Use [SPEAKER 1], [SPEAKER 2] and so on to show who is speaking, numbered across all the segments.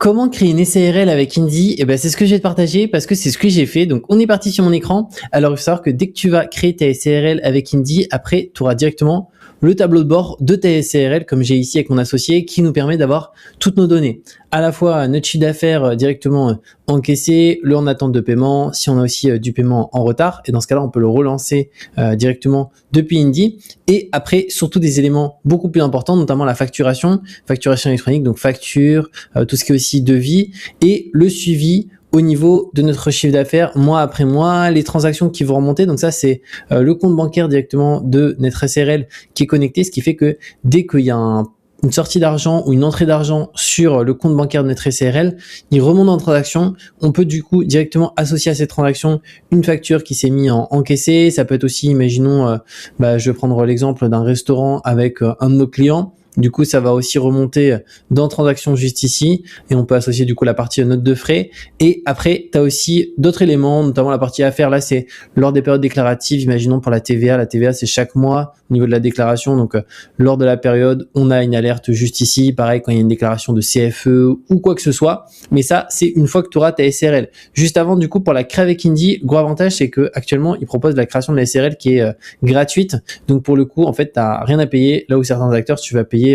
[SPEAKER 1] Comment créer une SARL avec Indy? Eh ben, c'est ce que je vais te partager parce que c'est ce que j'ai fait. Donc, on est parti sur mon écran. Alors, il faut savoir que dès que tu vas créer ta SARL avec Indy, après, tu auras directement le tableau de bord de ta SARL, comme j'ai ici avec mon associé, qui nous permet d'avoir toutes nos données. À la fois notre chiffre d'affaires directement encaissé, le en attente de paiement, si on a aussi du paiement en retard. Et dans ce cas-là, on peut le relancer directement depuis Indy. Et après, surtout des éléments beaucoup plus importants, notamment la facturation électronique, donc facture, tout ce qui est aussi devis et le suivi au niveau de notre chiffre d'affaires mois après mois, les transactions qui vont remonter. Donc ça, c'est le compte bancaire directement de notre SARL qui est connecté, ce qui fait que dès qu'il y a une sortie d'argent ou une entrée d'argent sur le compte bancaire de notre SARL, il remonte en transaction. On peut du coup directement associer à cette transaction une facture qui s'est mise en encaissé. Ça peut être aussi, imaginons, je vais prendre l'exemple d'un restaurant avec un de nos clients. Du coup, ça va aussi remonter dans transaction juste ici et on peut associer du coup la partie note de frais. Et après, tu as aussi d'autres éléments, notamment la partie affaires. Là, c'est lors des périodes déclaratives. Imaginons pour la TVA. La TVA, c'est chaque mois au niveau de la déclaration. Donc, lors de la période, on a une alerte juste ici. Pareil, quand il y a une déclaration de CFE ou quoi que ce soit. Mais ça, c'est une fois que tu auras ta SARL. Juste avant, du coup, pour la créer avec Indy, le gros avantage, c'est que actuellement, ils proposent la création de la SARL qui est gratuite. Donc, pour le coup, en fait, tu n'as rien à payer. Là où certains acteurs, tu vas payer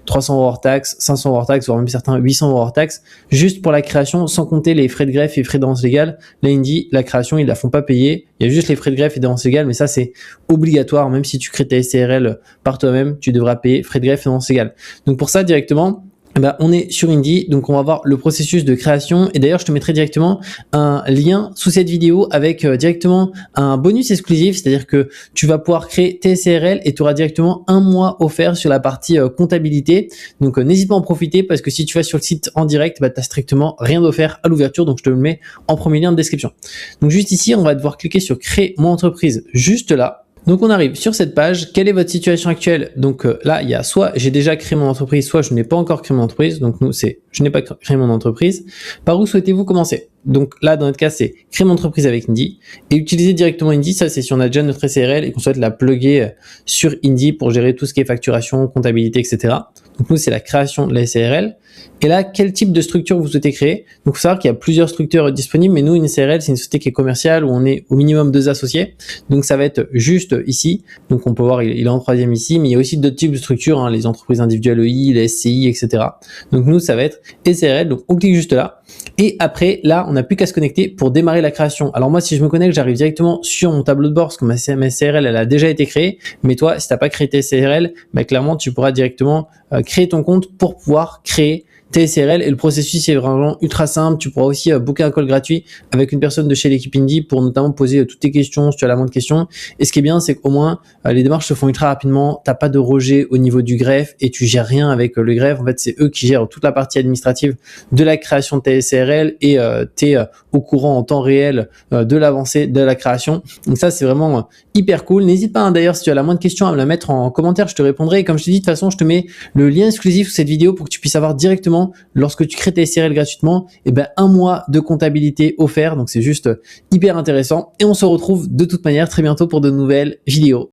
[SPEAKER 1] 300 € hors taxe, 500 € hors taxe, voire même certains 800 € hors taxe, juste pour la création, sans compter les frais de greffe et frais d'avance légale. Là, Indy, la création, ils la font pas payer. Il y a juste les frais de greffe et d'avance légale, mais ça, c'est obligatoire. Même si tu crées ta SARL par toi-même, tu devras payer frais de greffe et d'avance légale. Donc, pour ça, directement, on est sur Indy, donc on va voir le processus de création et d'ailleurs je te mettrai directement un lien sous cette vidéo avec directement un bonus exclusif, c'est-à-dire que tu vas pouvoir créer tes SARL et tu auras directement un mois offert sur la partie comptabilité. Donc n'hésite pas à en profiter parce que si tu vas sur le site en direct, tu n'as strictement rien d'offert à l'ouverture, donc je te le mets en premier lien de description. Donc juste ici, on va devoir cliquer sur créer mon entreprise juste là. Donc on arrive sur cette page, quelle est votre situation actuelle? Donc là, il y a soit j'ai déjà créé mon entreprise, soit je n'ai pas encore créé mon entreprise. Donc nous, c'est je n'ai pas créé mon entreprise. Par où souhaitez-vous commencer? Donc là, dans notre cas, c'est créer mon entreprise avec Indy et utiliser directement Indy. Ça, c'est si on a déjà notre SARL et qu'on souhaite la plugger sur Indy pour gérer tout ce qui est facturation, comptabilité, etc. Donc nous, c'est la création de la SARL. Et là, quel type de structure vous souhaitez créer? Donc, il faut savoir qu'il y a plusieurs structures disponibles, mais nous, une SARL, c'est une société qui est commerciale où on est au minimum 2 associés. Donc, ça va être juste ici. Donc, on peut voir, il est en troisième ici, mais il y a aussi d'autres types de structures, les entreprises individuelles EI, les SCI, etc. Donc, nous, ça va être SARL. Donc, on clique juste là. Et après, là, on n'a plus qu'à se connecter pour démarrer la création. Alors, moi, si je me connecte, j'arrive directement sur mon tableau de bord parce que ma SARL, elle a déjà été créée. Mais toi, si tu n'as pas créé ta SARL, clairement, tu pourras directement créer ton compte pour pouvoir créer tes SARL et le processus est vraiment ultra simple. Tu pourras aussi booker un call gratuit avec une personne de chez l'équipe Indy pour notamment poser toutes tes questions si tu as la moindre question. Et ce qui est bien, c'est qu'au moins les démarches se font ultra rapidement. T'as pas de rejet au niveau du greffe et tu gères rien avec le greffe. En fait, c'est eux qui gèrent toute la partie administrative de la création de tes SARL et tu es au courant en temps réel de l'avancée de la création. Donc ça, c'est vraiment hyper cool. N'hésite pas d'ailleurs si tu as la moindre question à me la mettre en commentaire, je te répondrai. Et comme je te dis, de toute façon, je te mets le lien exclusif sous cette vidéo pour que tu puisses avoir directement, lorsque tu crées tes SARL gratuitement, un mois de comptabilité offert. Donc c'est juste hyper intéressant. Et on se retrouve de toute manière très bientôt pour de nouvelles vidéos.